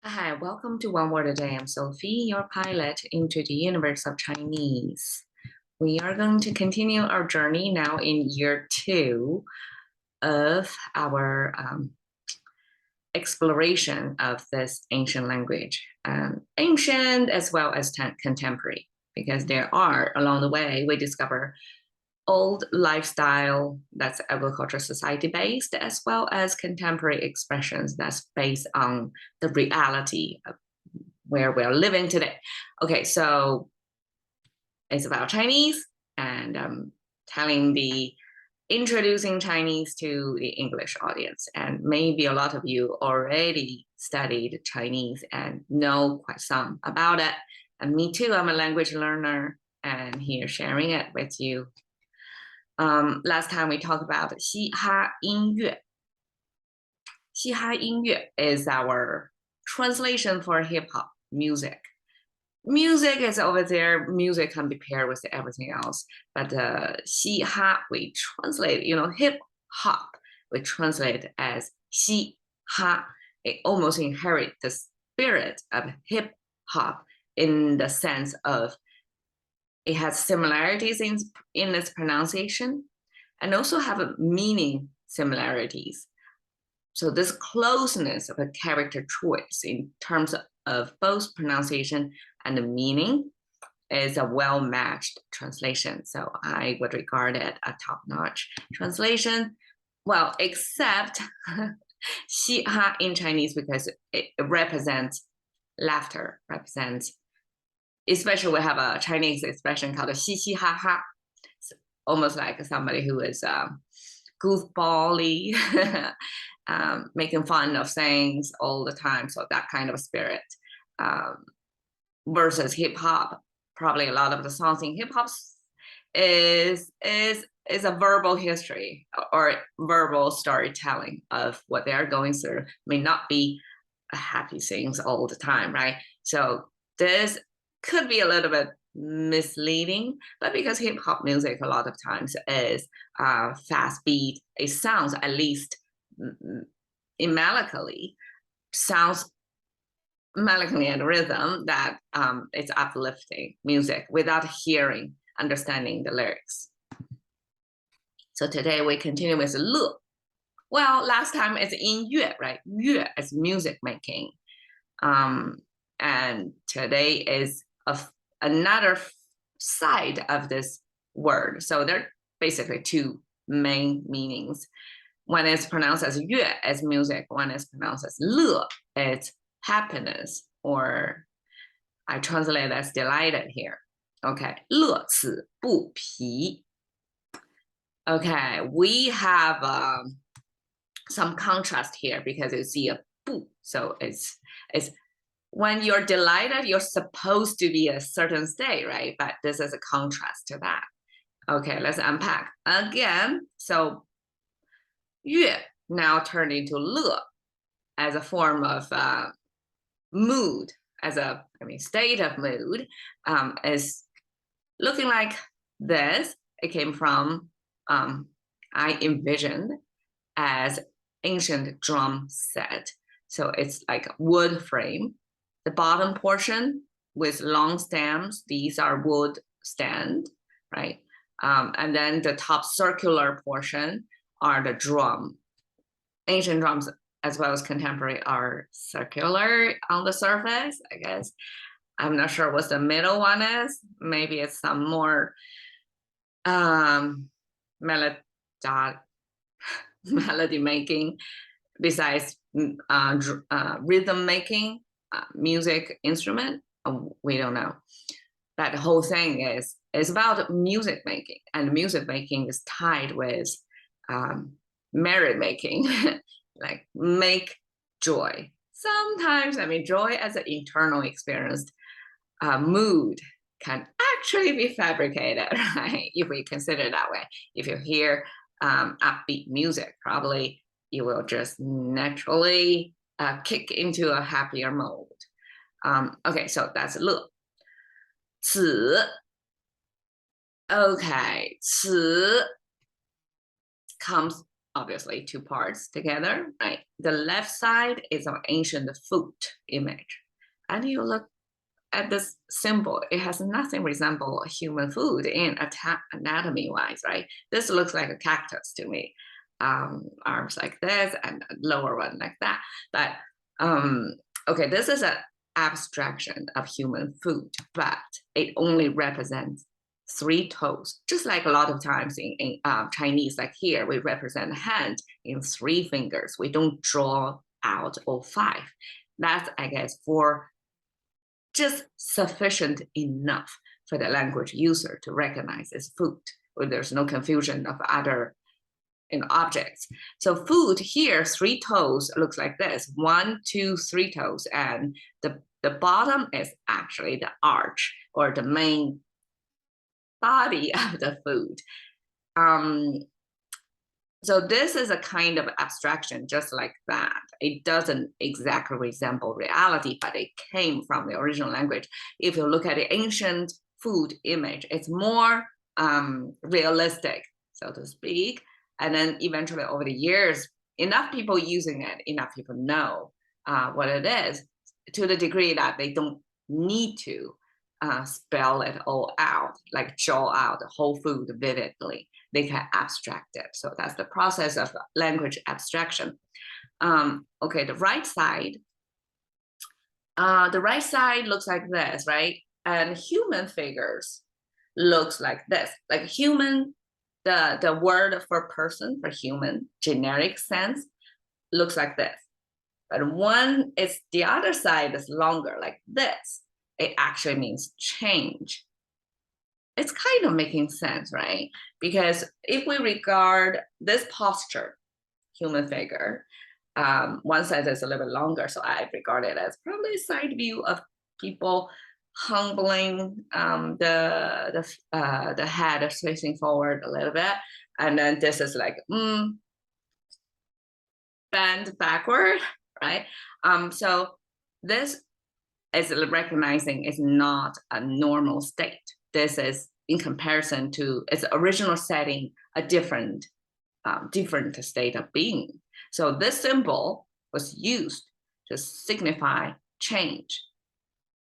Hi, welcome to One Word a Day. I'm Sophie, your pilot into the universe of Chinese. We are going to continue our journey now in year 2 of our exploration of this ancient language, ancient as well as contemporary, because there are, along the way, we discover old lifestyle that's agricultural society based, as well as contemporary expressions that's based on the reality of where we're living today. Okay, so it's about Chinese and introducing Chinese to the English audience. And maybe a lot of you already studied Chinese and know quite some about it. And me too, I'm a language learner and here sharing it with you. Last time we talked about 嘻哈音乐. 嘻哈音乐 is our translation for hip hop music. Music is over there. Music can be paired with everything else. But 嘻哈 we translate, hip hop we translate as 嘻哈. It almost inherits the spirit of hip hop in the sense of it has similarities in its pronunciation and also have a meaning similarities. So this closeness of a character choice in terms of both pronunciation and the meaning is a well-matched translation. So I would regard it a top-notch translation. Well, except 嘻哈 in Chinese because it represents laughter, especially we have a Chinese expression called 嘻嘻哈哈, almost like somebody who is goofbally, making fun of things all the time. So that kind of spirit versus hip hop. Probably a lot of the songs in hip hop is a verbal history or verbal storytelling of what they are going through. May not be happy things all the time, right? So this could be a little bit misleading, but because hip hop music a lot of times is fast beat, it sounds at least melancholy and rhythm that it's uplifting music without understanding the lyrics. So today we continue with 乐. Well, last time it's 音乐, right? 乐 is music making. And today is another side of this word. So there are basically two main meanings. One is pronounced as 乐 as music. One is pronounced as 乐 as happiness, or I translate as delighted here. Okay, 乐此不疲. Okay, we have some contrast here because you see a 不, so it's when you're delighted, you're supposed to be a certain state, right? But this is a contrast to that. Okay, let's unpack again. So 乐 now turned into 乐 as a form of mood, state of mood, is looking like this. It came from, I envisioned as ancient drum set. So it's like a wood frame. The bottom portion with long stems, these are wood stand, right? And then the top circular portion are the drum. Ancient drums as well as contemporary are circular on the surface, I guess. I'm not sure what the middle one is. Maybe it's some more melody making besides rhythm making, music instrument. We don't know. But the whole thing is about music making, and music making is tied with merit making, like make joy. Sometimes, joy as an internal experienced mood can actually be fabricated, right? If we consider it that way. If you hear upbeat music, probably you will just naturally kick into a happier mode. Okay, so that's 乐. 此. Okay, 此 comes obviously two parts together, right? The left side is an ancient foot image. And you look at this symbol, it has nothing resemble human food in anatomy wise, right? This looks like a cactus to me. Arms like this and lower one like that. But okay, this is an abstraction of human food, but it only represents 3 toes, just like a lot of times in Chinese, like here, we represent a hand in 3 fingers. We don't draw out all 5. That's, I guess, for just sufficient enough for the language user to recognize as food, where there's no confusion of other objects. So food here, 3 toes looks like this, 1, 2, 3 toes, and the bottom is actually the arch or the main body of the food. So this is a kind of abstraction, just like that. It doesn't exactly resemble reality, but it came from the original language. If you look at the ancient food image, it's more realistic, so to speak. And then eventually over the years, enough people using it, enough people know what it is, to the degree that they don't need to spell it all out, like draw out the whole food vividly. They can abstract it. So that's the process of language abstraction. Okay, the right side looks like this, right? And human figures looks like this. Like human, the word for person, for human, generic sense, looks like this. But one is the other side is longer, like this. It actually means change. It's kind of making sense, right? Because if we regard this posture, human figure, one side is a little bit longer, so I regard it as probably a side view of people humbling the head facing forward a little bit, and then this is like bend backward, right? So this is recognizing is not a normal state. This is in comparison to its original setting, a different state of being. So this symbol was used to signify change.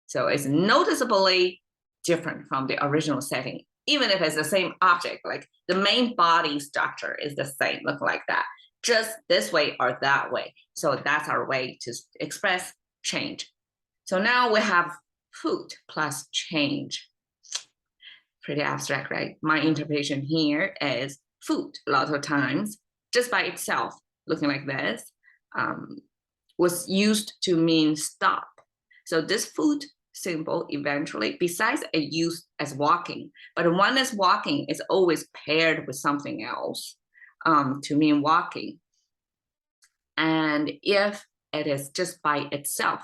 So it's noticeably different from the original setting, even if it's the same object, like the main body structure is the same, look like that, just this way or that way. So that's our way to express change. So now we have food plus change. Pretty abstract, right? My interpretation here is food, a lot of times, just by itself, looking like this, was used to mean stop. So this food symbol eventually, besides it used as walking, but one is walking is always paired with something else to mean walking. And if it is just by itself,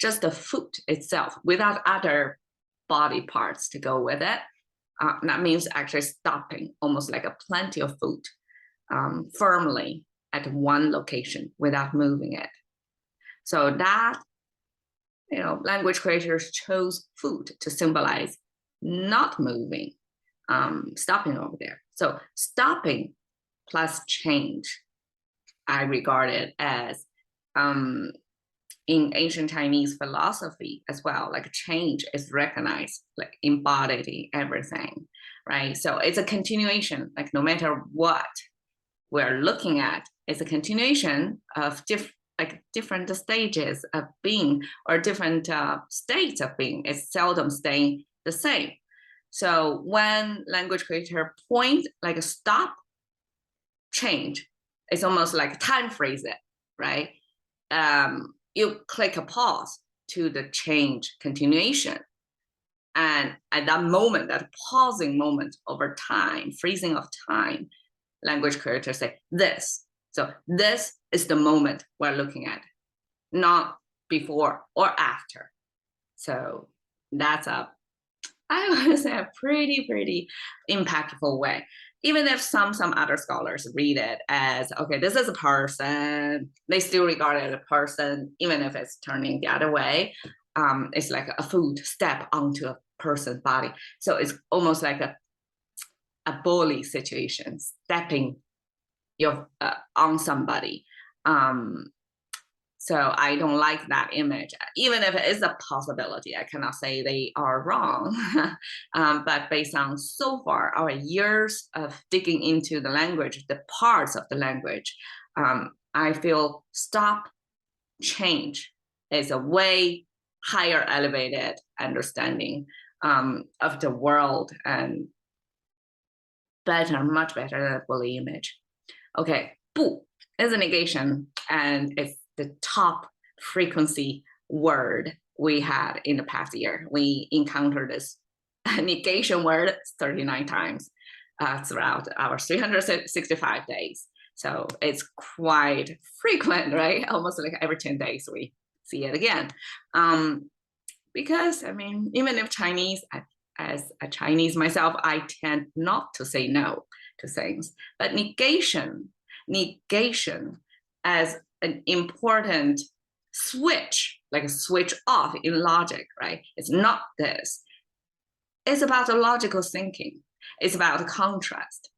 just the foot itself, without other body parts to go with it, that means actually stopping, almost like a plenty of food, firmly at one location without moving it. So that, language creators chose food to symbolize not moving, stopping over there. So stopping plus change, I regard it as in ancient Chinese philosophy as well, like change is recognized, like embodied in everything, right? So it's a continuation, like no matter what we're looking at, it's a continuation of different stages of being or different states of being. It's seldom staying the same. So when language creator point like a stop, change, it's almost like time freeze it, right? You click a pause to the change continuation. And at that moment, that pausing moment over time, freezing of time, language creators say this. So this is the moment we're looking at, not before or after. So that's I want to say a pretty impactful way. Even if some other scholars read it as, okay, this is a person, they still regard it as a person, even if it's turning the other way. It's like a food step onto a person's body. So it's almost like a bully situation, stepping you're on somebody. So I don't like that image. Even if it is a possibility, I cannot say they are wrong. But based on so far our years of digging into the language, the parts of the language, I feel stop, change is a way higher elevated understanding of the world and better, much better than a bully image. Okay, 不 is a negation, and it's the top frequency word we had in the past year. We encountered this negation word 39 times throughout our 365 days. So it's quite frequent, right? Almost like every 10 days we see it again. Because, I mean, even if Chinese, as a Chinese myself, I tend not to say no to things. But negation as an important switch, like a switch off in logic, right? It's not this. It's about the logical thinking. It's about contrast.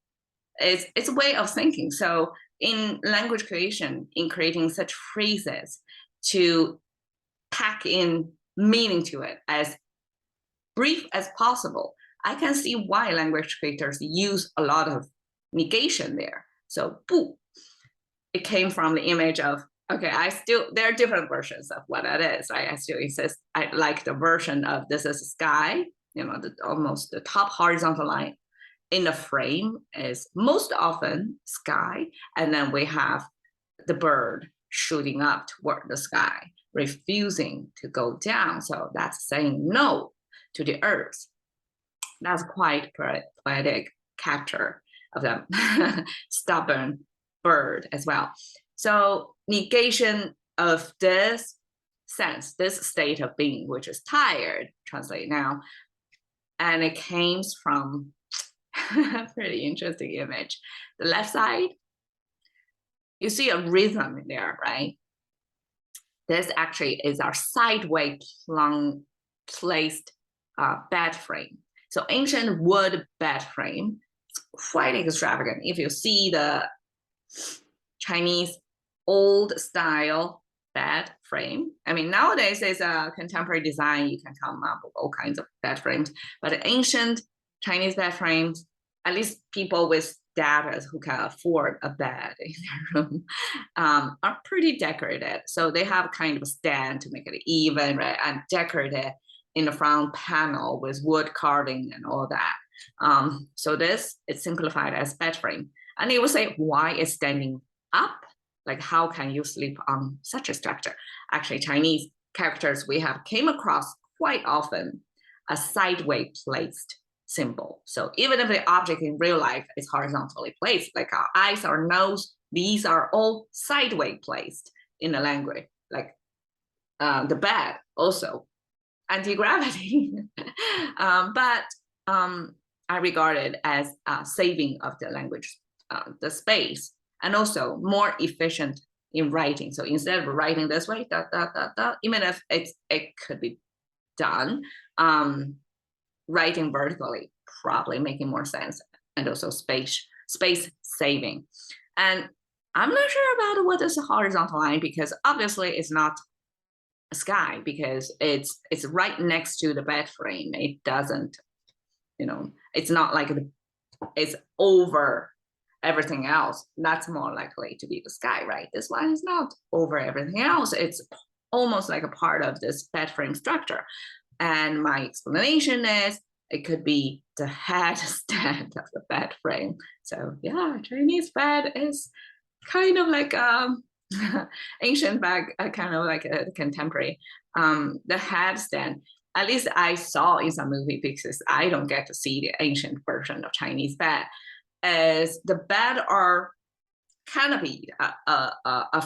It's a way of thinking. So in language creation, in creating such phrases to pack in meaning to it as brief as possible, I can see why language creators use a lot of negation there. So 不, it came from the image of, okay, there are different versions of what that is. I still insist, I like the version of this is sky, almost the top horizontal line in the frame is most often sky, and then we have the bird shooting up toward the sky, refusing to go down. So that's saying no to the earth. That's quite poetic capture of the stubborn bird as well. So negation of this sense, this state of being, which is tired, translate now, and it came from a pretty interesting image. The left side, you see a rhythm in there, right? This actually is our sideways placed bed frame. So ancient wood bed frame, it's quite extravagant. If you see the Chinese old style bed frame, I mean, nowadays it's a contemporary design, you can come up with all kinds of bed frames, but ancient Chinese bed frames, at least people with status who can afford a bed in their room, are pretty decorated. So they have kind of a stand to make it even, right? And decorated in the front panel with wood carving and all that. So this is simplified as bed frame. And they will say, why is standing up? Like, how can you sleep on such a structure? Actually, Chinese characters we have came across quite often a sideways placed symbol. So even if the object in real life is horizontally placed, like our eyes, our nose, these are all sideways placed in the language, like the bed also, anti-gravity. But I regard it as saving of the language, the space, and also more efficient in writing. So instead of writing this way, even if it could be done, writing vertically probably making more sense, and also space saving. And I'm not sure about what is a horizontal line, because obviously it's not a sky, because it's right next to the bed frame. It doesn't, it's not like it's over everything else. That's more likely to be the sky, right? This one is not over everything else. It's almost like a part of this bed frame structure. And my explanation is it could be the headstand of the bed frame. So yeah, Chinese bed is kind of like ancient bed, kind of like a contemporary. The headstand, at least I saw in some movie pieces, I don't get to see the ancient version of Chinese bed, as the bed are canopied,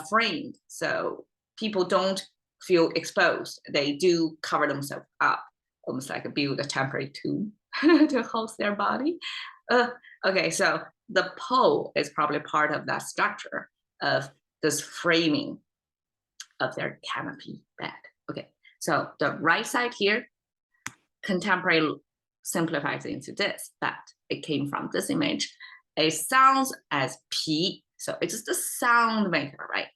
framed, so people don't feel exposed. They do cover themselves up, almost like build a temporary tomb to host their body. Okay, so the pole is probably part of that structure of this framing of their canopy bed. Okay, so the right side here, contemporary simplifies into this, but it came from this image. It sounds as 皮 So it's just a sound maker, right?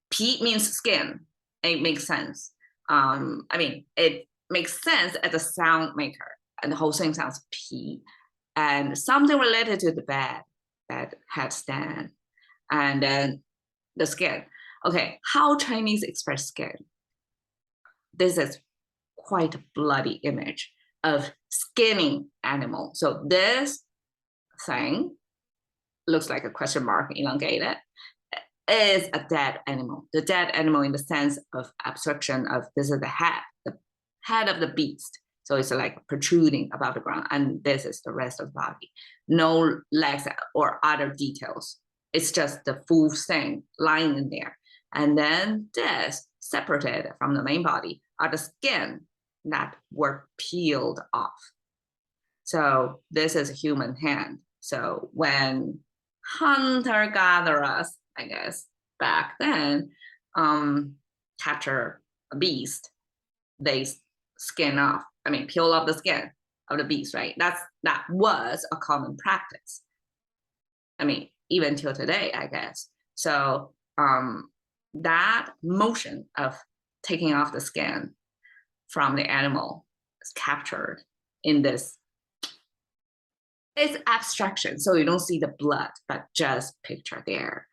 P means skin. It makes sense. I mean, it makes sense as a sound maker, and the whole thing sounds P. And something related to the bed headstand, and then the skin. Okay, how Chinese express skin? This is quite a bloody image of skinning animal. So this thing looks like a question mark elongated, is a dead animal. The dead animal in the sense of abstraction of this is the head of the beast. So it's like protruding above the ground, and this is the rest of the body. No legs or other details. It's just the full thing lying in there. And then this, separated from the main body, are the skin that were peeled off. So this is a human hand. So when hunter-gatherers, I guess, back then, capture a beast, they skin off, peel off the skin of the beast, right? That was a common practice. Even till today, I guess. So that motion of taking off the skin from the animal is captured in this. It's abstraction, so you don't see the blood, but just picture there.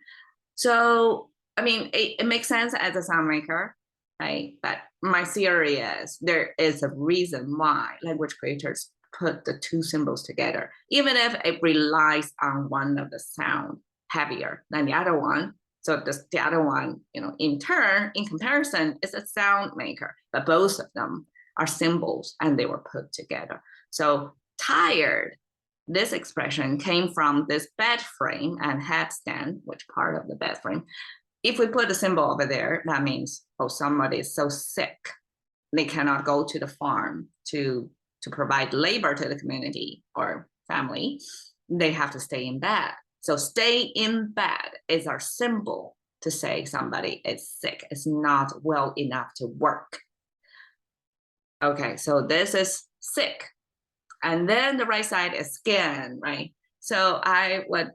So, it makes sense as a sound maker, right? But my theory is there is a reason why language creators put the two symbols together, even if it relies on one of the sound heavier than the other one. So the other one, in turn, in comparison, is a sound maker, but both of them are symbols and they were put together. So tired, this expression came from this bed frame and headstand, which part of the bed frame. If we put a symbol over there, that means, oh, somebody is so sick, they cannot go to the farm to provide labor to the community or family. They have to stay in bed. So stay in bed is our symbol to say somebody is sick, is not well enough to work. Okay, so this is sick. And then the right side is skin, right? So I would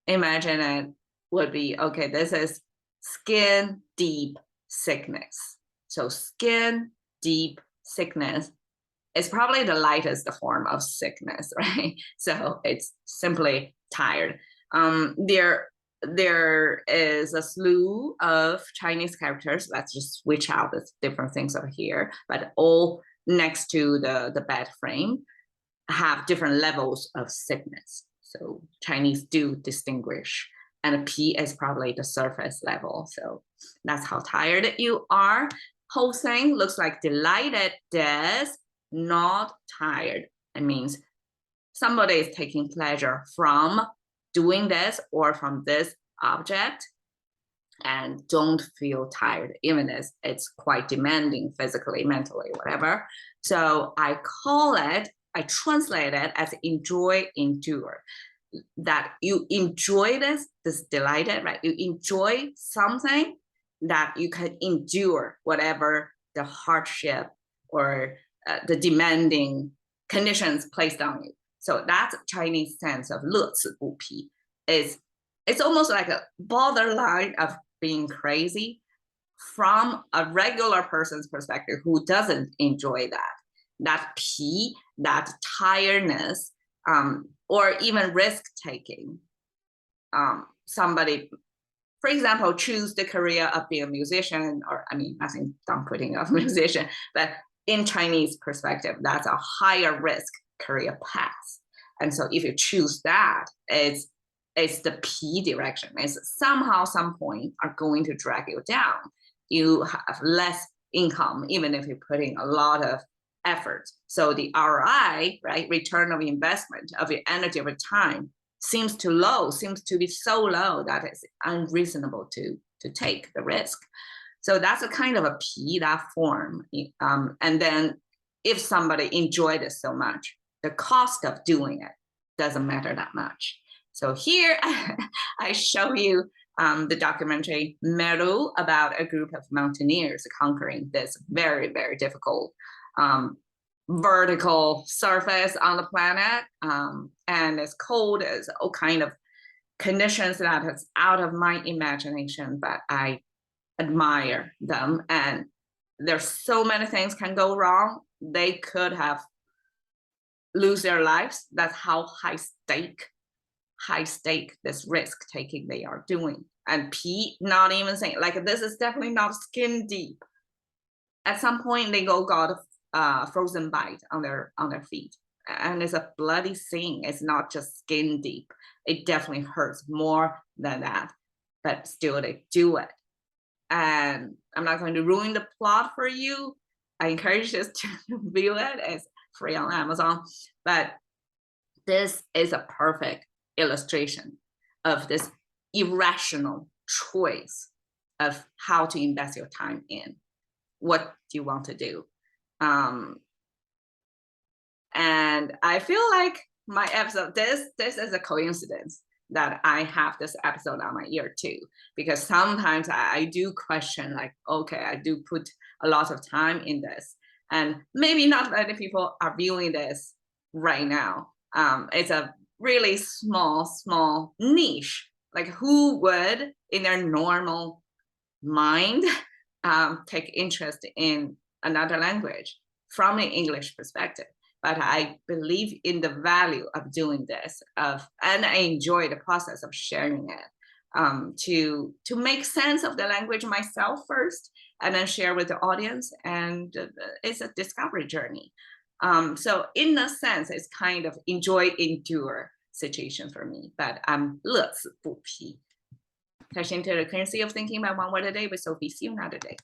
imagine it would be, okay, this is skin deep sickness. So skin deep sickness is probably the lightest form of sickness, right? So it's simply tired. There is a slew of Chinese characters. Let's just switch out the different things over here, but all next to the bed frame have different levels of sickness. So Chinese do distinguish, and a P is probably the surface level. So that's how tired you are. Whole thing looks like delighted, not tired. It means somebody is taking pleasure from doing this or from this object and don't feel tired, even as it's quite demanding physically, mentally, whatever. So I translate it as enjoy, endure. That you enjoy this delighted, right? You enjoy something that you can endure whatever the hardship or the demanding conditions placed on you. So that's Chinese sense of 乐此不疲. It's almost like a borderline of being crazy from a regular person's perspective who doesn't enjoy that P, that tiredness, or even risk taking. Somebody, for example, choose the career of being a musician, or nothing done putting of musician, but in Chinese perspective, that's a higher risk career path. And so if you choose that, it's the P direction. It's somehow, some point are going to drag you down. You have less income, even if you're putting a lot of effort. So the ROI, right, return of investment of your energy over time seems to be so low that it's unreasonable to take the risk. So that's a kind of a P, that form. And then if somebody enjoyed it so much, the cost of doing it doesn't matter that much. So here I show you the documentary Meru about a group of mountaineers conquering this very, very difficult vertical surface on the planet. And it's cold, it's all kind of conditions that is out of my imagination, but I admire them. And there's so many things can go wrong. They could have lose their lives. That's how high stake this risk taking they are doing. And P, not even saying like this is definitely not skin deep. At some point they got frozen bite on their feet, and it's a bloody thing. It's not just skin deep. It definitely hurts more than that, but still they do it. And I'm not going to ruin the plot for you. I encourage you to view it. It's free on Amazon. But this is a perfect illustration of this irrational choice of how to invest your time in. What do you want to do? And I feel like my episode, this is a coincidence that I have this episode on my ear too, because sometimes I do question like, okay, I do put a lot of time in this, and maybe not many people are viewing this right now. It's a really small niche. Like who would in their normal mind take interest in another language from an English perspective? But I believe in the value of doing this, and I enjoy the process of sharing it, to make sense of the language myself first, and then share with the audience. And it's a discovery journey. So in a sense, it's kind of enjoy endure situation for me. But I'm 乐此不疲. Cash into the currency of thinking about one word a day with Sophie. See you another day.